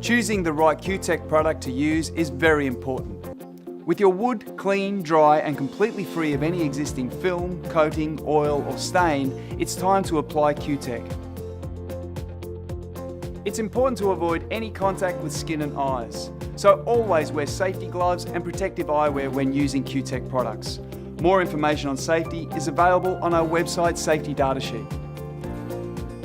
Choosing the right CuTek product to use is very important. With your wood clean, dry and completely free of any existing film, coating, oil or stain, it's time to apply CuTek. It's important to avoid any contact with skin and eyes, so always wear safety gloves and protective eyewear when using CuTek products. More information on safety is available on our website safety datasheet.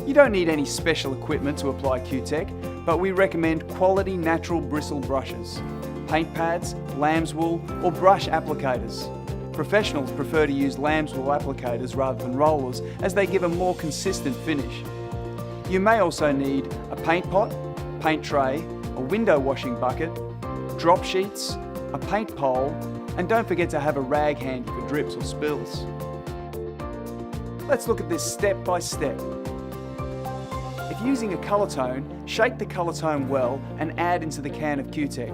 You don't need any special equipment to apply CuTek, but we recommend quality natural bristle brushes, paint pads, lamb's wool or brush applicators. Professionals prefer to use lamb's wool applicators rather than rollers as they give a more consistent finish. You may also need a paint pot, paint tray, a window washing bucket, drop sheets, a paint pole, and don't forget to have a rag handy for drips or spills. Let's look at this step by step. If using a colour tone, shake the colour tone well and add into the can of CuTek.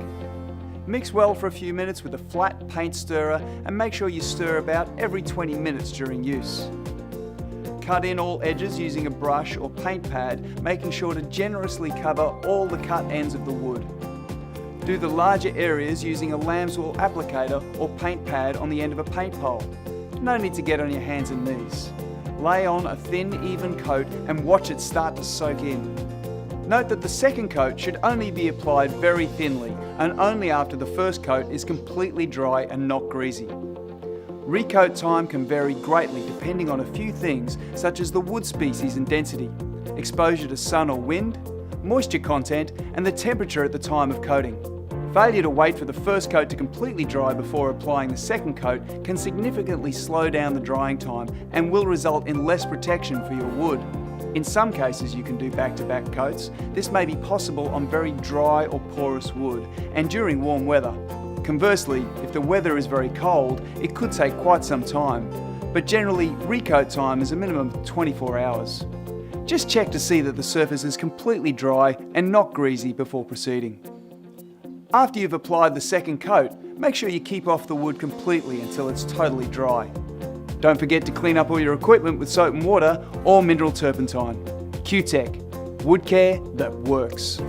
Mix well for a few minutes with a flat paint stirrer and make sure you stir about every 20 minutes during use. Cut in all edges using a brush or paint pad, making sure to generously cover all the cut ends of the wood. Do the larger areas using a lamb's wool applicator or paint pad on the end of a paint pole. No need to get on your hands and knees. Lay on a thin, even coat and watch it start to soak in. Note that the second coat should only be applied very thinly and only after the first coat is completely dry and not greasy. Recoat time can vary greatly depending on a few things such as the wood species and density, exposure to sun or wind, moisture content and the temperature at the time of coating. Failure to wait for the first coat to completely dry before applying the second coat can significantly slow down the drying time and will result in less protection for your wood. In some cases you can do back-to-back coats. This may be possible on very dry or porous wood and during warm weather. Conversely, if the weather is very cold, it could take quite some time, but generally recoat time is a minimum of 24 hours. Just check to see that the surface is completely dry and not greasy before proceeding. After you've applied the second coat, make sure you keep off the wood completely until it's totally dry. Don't forget to clean up all your equipment with soap and water or mineral turpentine. CuTek, wood care that works.